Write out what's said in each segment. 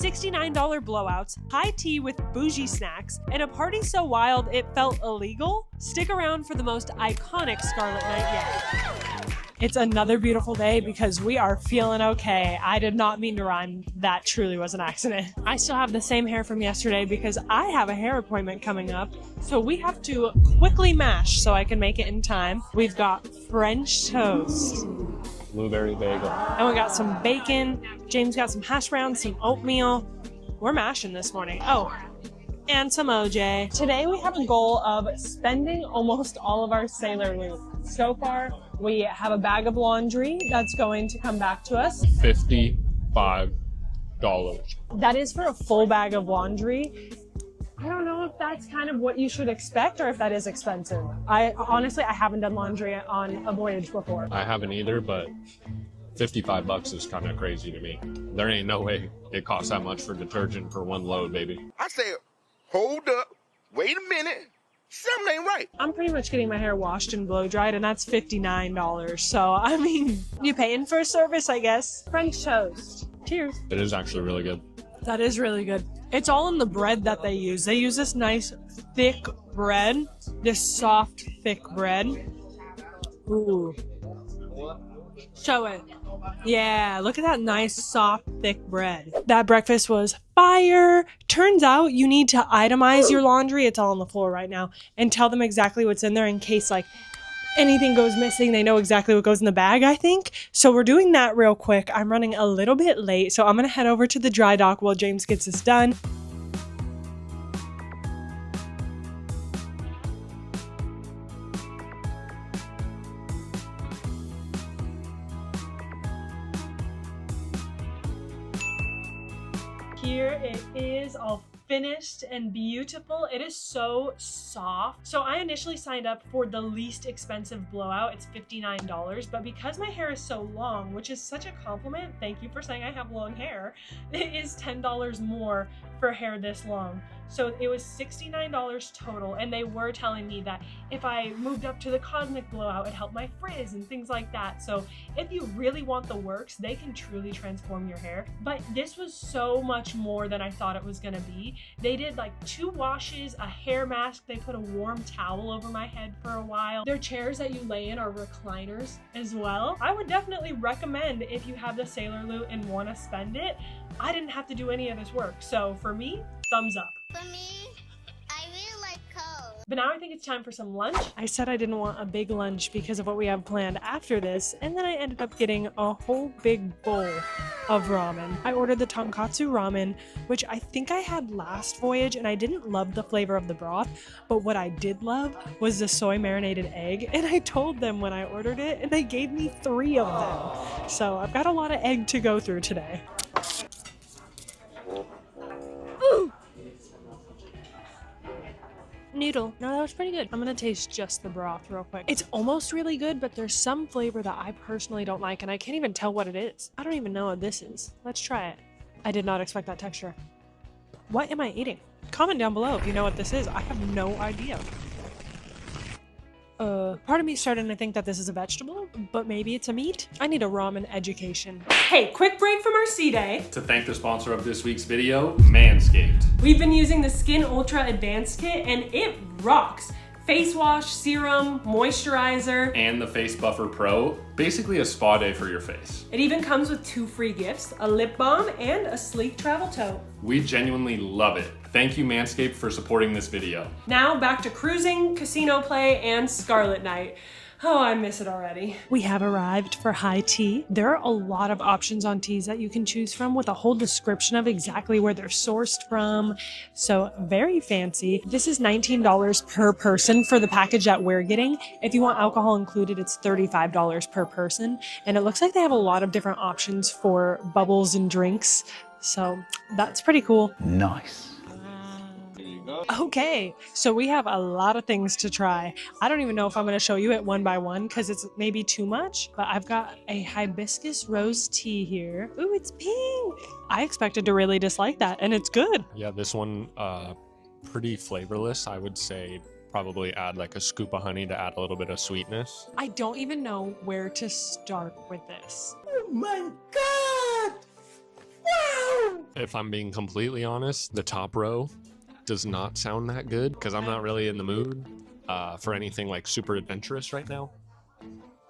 $69 blowouts, high tea with bougie snacks, and a party so wild it felt illegal? Stick around for the most iconic Scarlet Night yet. It's another beautiful day because we are feeling okay. I did not mean to rhyme. That truly was an accident. I still have the same hair from yesterday because I have a hair appointment coming up. So we have to quickly mash so I can make it in time. We've got French toast. Blueberry bagel. And we got some bacon. James got some hash browns, some oatmeal. We're mashing this morning. Oh, and some OJ. Today we have a goal of spending almost all of our sailor loot. So far, we have a bag of laundry that's going to come back to us. $55. That is for a full bag of laundry. I don't know if that's kind of what you should expect or if that is expensive. I haven't done laundry on a voyage before. I haven't either, but $55 is kind of crazy to me. There ain't no way it costs that much for detergent for one load, baby. I said, hold up, wait a minute. Something ain't right. I'm pretty much getting my hair washed and blow dried, and that's $59. So, I mean, you paying for a service, I guess. French toast. Cheers. It is actually really good. That is really good. It's all in the bread that they use. They use this nice, thick bread. This soft, thick bread. Ooh. Show it. Yeah, look at that nice, soft, thick bread. That breakfast was fire. Turns out you need to itemize your laundry. It's all on the floor right now. And tell them exactly what's in there in case, like, anything goes missing. They know exactly what goes in the bag, I think. So we're doing that real quick. I'm running a little bit late, so I'm going to head over to the dry dock while James gets this done. Here it is, all finished and beautiful. It is so soft. So I initially signed up for the least expensive blowout. It's $59, but because my hair is so long, which is such a compliment, thank you for saying I have long hair, it is $10 more for hair this long. So it was $69 total, and they were telling me that if I moved up to the cosmic blowout, it helped my frizz and things like that. So if you really want the works, they can truly transform your hair. But this was so much more than I thought it was gonna be. They did like 2 washes, a hair mask, they put a warm towel over my head for a while. Their chairs that you lay in are recliners as well. I would definitely recommend if you have the sailor loot and wanna spend it. I didn't have to do any of this work. So for me, thumbs up. For me, I really like cold. But now I think it's time for some lunch. I said I didn't want a big lunch because of what we have planned after this, and then I ended up getting a whole big bowl of ramen. I ordered the tonkatsu ramen, which I think I had last voyage, and I didn't love the flavor of the broth, but what I did love was the soy marinated egg, and I told them when I ordered it, and they gave me 3 of them. So I've got a lot of egg to go through today. Ooh. Noodle. No, that was pretty good. I'm gonna taste just the broth real quick. It's almost really good, but there's some flavor that I personally don't like, and I can't even tell what it is. I don't even know what this is. Let's try it. I did not expect that texture. What am I eating? Comment down below if you know what this is. I have no idea. Part of me is starting to think that this is a vegetable, but maybe it's a meat. I need a ramen education. Hey, quick break from our sea day. To thank the sponsor of this week's video, Manscaped. We've been using the Skin Ultra Advanced Kit, and it rocks. Face wash, serum, moisturizer, And the Face Buffer Pro. Basically a spa day for your face. It even comes with 2 free gifts, a lip balm and a sleek travel tote. We genuinely love it. Thank you, Manscaped, for supporting this video. Now back to cruising, casino play, and Scarlet Night. Oh, I miss it already. We have arrived for high tea. There are a lot of options on teas that you can choose from with a whole description of exactly where they're sourced from. So very fancy. This is $19 per person for the package that we're getting. If you want alcohol included, it's $35 per person. And it looks like they have a lot of different options for bubbles and drinks. So that's pretty cool. Nice. Okay, so we have a lot of things to try. I don't even know if I'm going to show you it one by one because it's maybe too much, but I've got a hibiscus rose tea here. Ooh, it's pink. I expected to really dislike that, and it's good. Yeah, this one, pretty flavorless. I would say probably add like a scoop of honey to add a little bit of sweetness. I don't even know where to start with this. Oh my God! If I'm being completely honest, the top row does not sound that good because I'm not really in the mood for anything like super adventurous right now.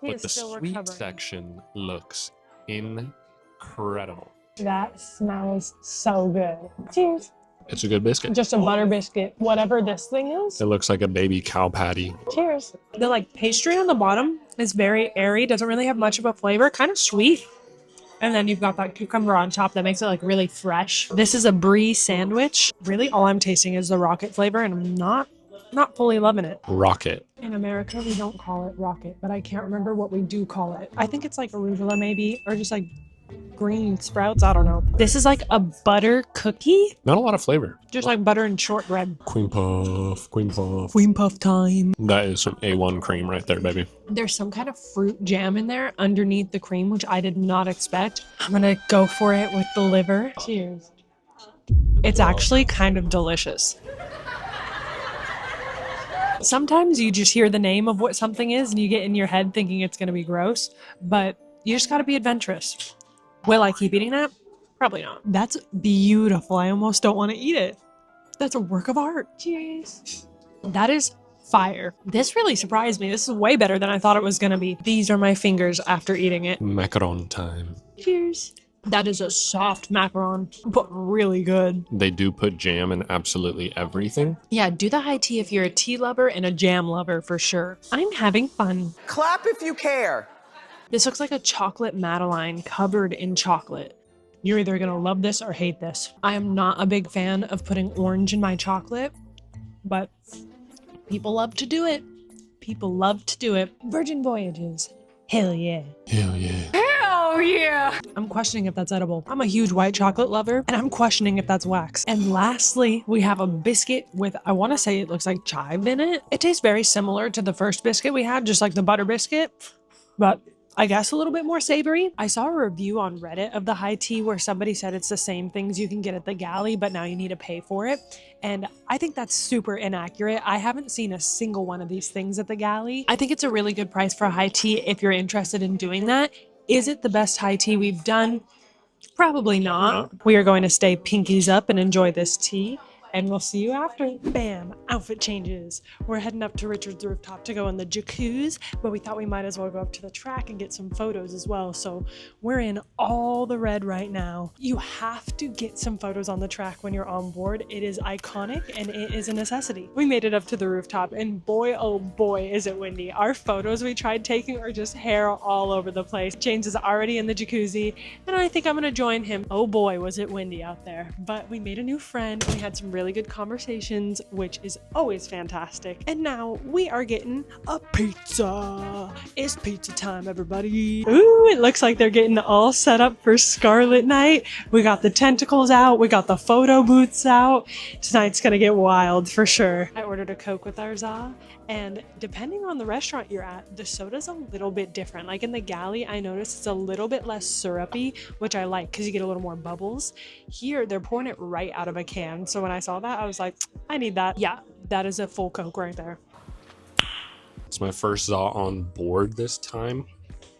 But the sweet section looks incredible. That smells so good. Cheers. It's a good biscuit. Just a butter biscuit, whatever this thing is. It looks like a baby cow patty. Cheers. The like pastry on the bottom is very airy, doesn't really have much of a flavor, kind of sweet. And then you've got that cucumber on top that makes it like really fresh. This is a brie sandwich. Really all I'm tasting is the rocket flavor and I'm not fully loving it. Rocket. In America, we don't call it rocket, but I can't remember what we do call it. I think it's like arugula maybe, or just like green sprouts. I don't know. This is like a butter cookie. Not a lot of flavor. Just like butter and shortbread. Cream puff, cream puff. Cream puff time. That is some A1 cream right there, baby. There's some kind of fruit jam in there underneath the cream, which I did not expect. I'm gonna go for it with the liver. Cheers. It's actually kind of delicious. Sometimes you just hear the name of what something is and you get in your head thinking it's gonna be gross, but you just gotta be adventurous. Will I keep eating that? Probably not. That's beautiful. I almost don't want to eat it. That's a work of art. Cheers. That is fire. This really surprised me. This is way better than I thought it was going to be. These are my fingers after eating it. Macaron time. Cheers. That is a soft macaron, but really good. They do put jam in absolutely everything. Yeah, do the high tea if you're a tea lover and a jam lover for sure. I'm having fun. Clap if you care. This looks like a chocolate Madeline covered in chocolate. You're either gonna love this or hate this. I am not a big fan of putting orange in my chocolate, but people love to do it. People love to do it. Virgin Voyages. Hell yeah. Hell yeah. Hell yeah. I'm questioning if that's edible. I'm a huge white chocolate lover, and I'm questioning if that's wax. And lastly, we have a biscuit with, I want to say it looks like chive in it. It tastes very similar to the first biscuit we had, just like the butter biscuit, but I guess a little bit more savory. I saw a review on Reddit of the high tea where somebody said it's the same things you can get at the Galley, but now you need to pay for it. And I think that's super inaccurate. I haven't seen a single one of these things at the Galley. I think it's a really good price for a high tea if you're interested in doing that. Is it the best high tea we've done? Probably not. We are going to stay pinkies up and enjoy this tea. And we'll see you after. Bam, outfit changes. We're heading up to Richard's rooftop to go in the jacuzzi, but we thought we might as well go up to the track and get some photos as well. So we're in all the red right now. You have to get some photos on the track when you're on board. It is iconic and it is a necessity. We made it up to the rooftop and boy, oh boy, is it windy. Our photos we tried taking are just hair all over the place. James is already in the jacuzzi and I think I'm gonna join him. Oh boy, was it windy out there. But we made a new friend. We had some really good conversations, which is always fantastic. And now we are getting a pizza. It's pizza time, everybody. Ooh, it looks like they're getting all set up for Scarlet Night. We got the tentacles out. We got the photo booths out. Tonight's gonna get wild for sure. I ordered a Coke with our za, and depending on the restaurant you're at, the soda's a little bit different. Like in the Galley, I noticed it's a little bit less syrupy, which I like because you get a little more bubbles. Here, they're pouring it right out of a can. So when I saw that, I was like, I need that. Yeah, that is a full Coke right there. It's my first za on board this time.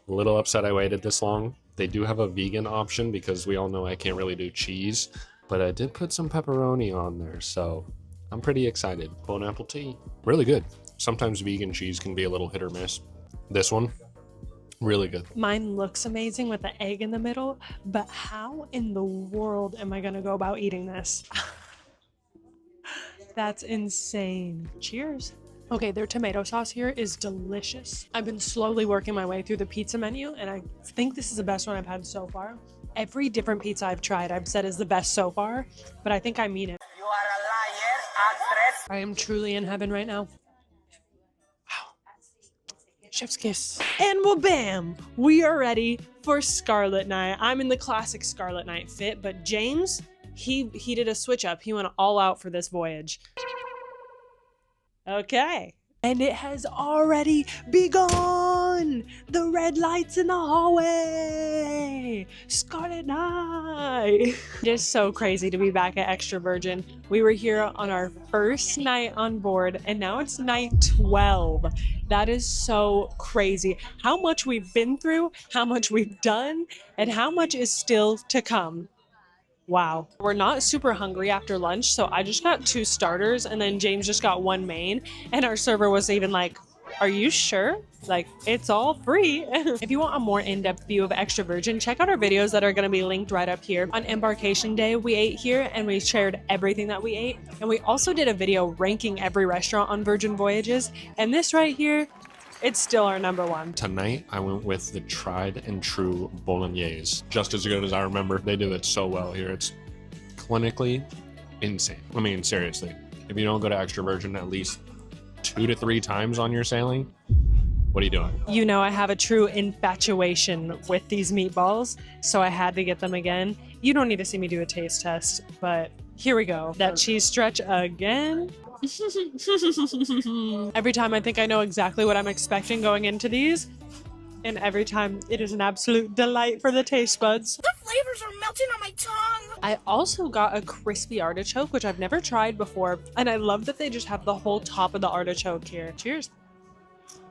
A little upset I waited this long. They do have a vegan option because we all know I can't really do cheese, but I did put some pepperoni on there, so I'm pretty excited. Bone apple tea, really good. Sometimes vegan cheese can be a little hit or miss. This one, really good. Mine looks amazing with the egg in the middle, but how in the world am I gonna go about eating this? That's insane. Cheers. Okay, their tomato sauce here is delicious. I've been slowly working my way through the pizza menu, and I think this is the best one I've had so far. Every different pizza I've tried, I've said is the best so far, but I think I mean it. You are a liar, actress. I am truly in heaven right now. Wow. Chef's kiss. And well, bam, we are ready for Scarlet Night. I'm in the classic Scarlet Night fit, but James, he did a switch up. He went all out for this voyage. Okay. And it has already begun! The red lights in the hallway! Scarlet Night! It is so crazy to be back at Extra Virgin. We were here on our first night on board, and now it's night 12. That is so crazy. How much we've been through, how much we've done, and how much is still to come. Wow. We're not super hungry after lunch, so I just got 2 starters and then James just got 1 main. And our server was even like, are you sure? Like, it's all free. If you want a more in-depth view of extra virgin, check out our videos that are going to be linked right up here. On embarkation day, we ate here and we shared everything that we ate. And we also did a video ranking every restaurant on Virgin Voyages. And this right here, it's still our number 1. Tonight, I went with the tried and true bolognese. Just as good as I remember. They do it so well here. It's clinically insane. I mean, seriously. If you don't go to extra virgin at least 2 to 3 times on your sailing, what are you doing? You know, I have a true infatuation with these meatballs, so I had to get them again. You don't need to see me do a taste test, but here we go. That cheese stretch again. Every time I think I know exactly what I'm expecting going into these, and every time it is an absolute delight for the taste buds. The flavors are melting on my tongue. I also got a crispy artichoke, which I've never tried before, and I love that they just have the whole top of the artichoke here. Cheers.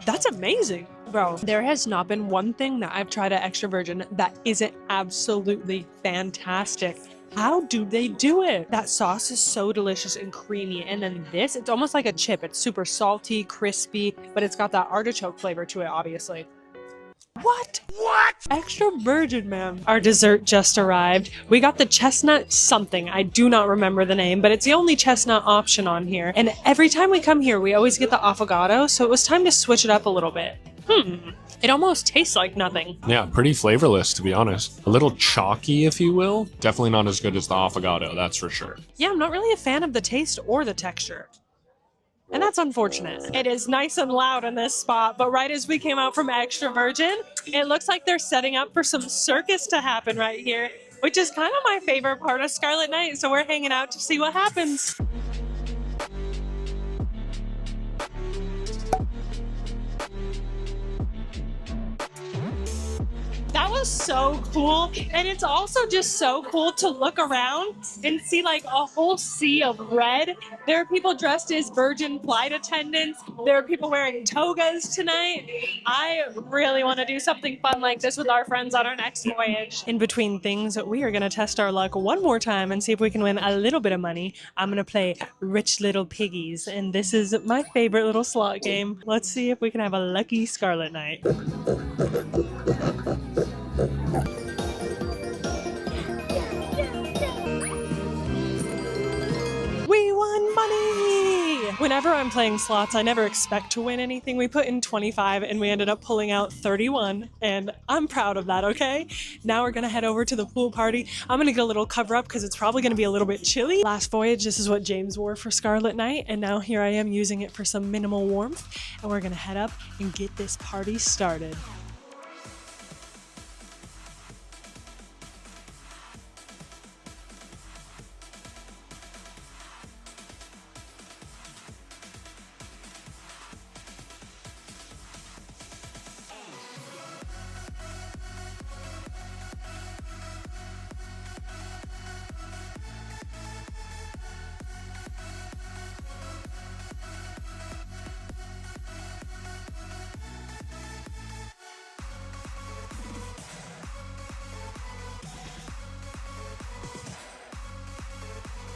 That's amazing. Bro, there has not been one thing that I've tried at Extra Virgin that isn't absolutely fantastic. How do they do it? That sauce is so delicious and creamy. And then this, it's almost like a chip. It's super salty, crispy, but it's got that artichoke flavor to it, obviously. What? Extra virgin, man. Our dessert just arrived. We got the chestnut something. I do not remember the name, but it's the only chestnut option on here. And every time we come here, we always get the affogato, so it was time to switch it up a little bit. It almost tastes like nothing. Yeah, pretty flavorless, to be honest. A little chalky, if you will. Definitely not as good as the affogato, that's for sure. Yeah, I'm not really a fan of the taste or the texture. And that's unfortunate. It is nice and loud in this spot, but right as we came out from Extra Virgin, it looks like they're setting up for some circus to happen right here, which is kind of my favorite part of Scarlet Night, so we're hanging out to see what happens. That was so cool, and it's also just so cool to look around and see like a whole sea of red. There are people dressed as Virgin flight attendants. There are people wearing togas tonight. I really want to do something fun like this with our friends on our next voyage. In between things, we are going to test our luck one more time and see if we can win a little bit of money. I'm going to play Rich Little Piggies, and this is my favorite little slot game. Let's see if we can have a lucky Scarlet Night. We won money! Whenever I'm playing slots, I never expect to win anything. We put in 25 and we ended up pulling out 31, and I'm proud of that, okay? Now we're gonna head over to the pool party. I'm gonna get a little cover up because it's probably gonna be a little bit chilly. Last voyage, this is what James wore for Scarlet Night, and now here I am using it for some minimal warmth, and we're gonna head up and get this party started.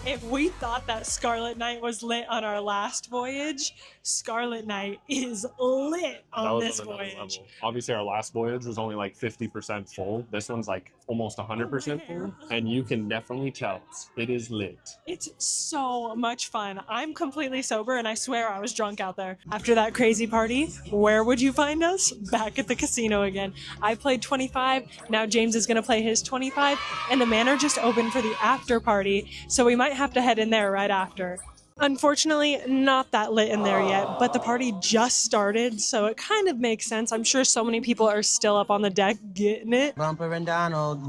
If we thought that Scarlet Night was lit on our last voyage, Scarlet Night is lit on this voyage. Obviously, our last voyage was only like 50% full. This one's like almost 100% full. And you can definitely tell it is lit. It's so much fun. I'm completely sober, and I swear I was drunk out there. After that crazy party, where would you find us? Back at the casino again. I played 25. Now James is going to play his 25. And the manor just opened for the after party, so we might have to head in there right after. Unfortunately, not that lit in there yet, but the party just started, so it kind of makes sense. I'm sure so many people are still up on the deck getting it. Bumper and Donald,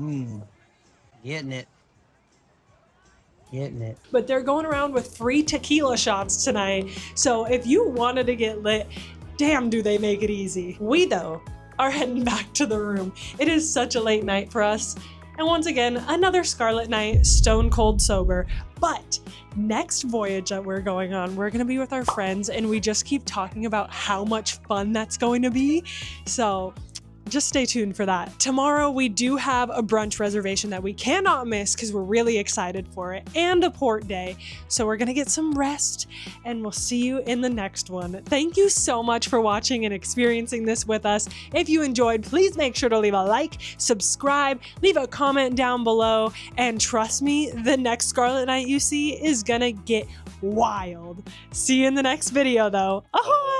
getting it. Getting it. But they're going around with free tequila shots tonight, so if you wanted to get lit, damn do they make it easy. We, though, are heading back to the room. It is such a late night for us. And once again, another Scarlet Night, stone cold sober. But next voyage that we're going on, we're gonna be with our friends, and we just keep talking about how much fun that's going to be. So just stay tuned for that. Tomorrow we do have a brunch reservation that we cannot miss because we're really excited for it, and a port day. So we're gonna get some rest, and we'll see you in the next one. Thank you so much for watching and experiencing this with us. If you enjoyed, please make sure to leave a like, subscribe, leave a comment down below, and trust me, the next Scarlet Night you see is gonna get wild. See you in the next video though. Ahoy!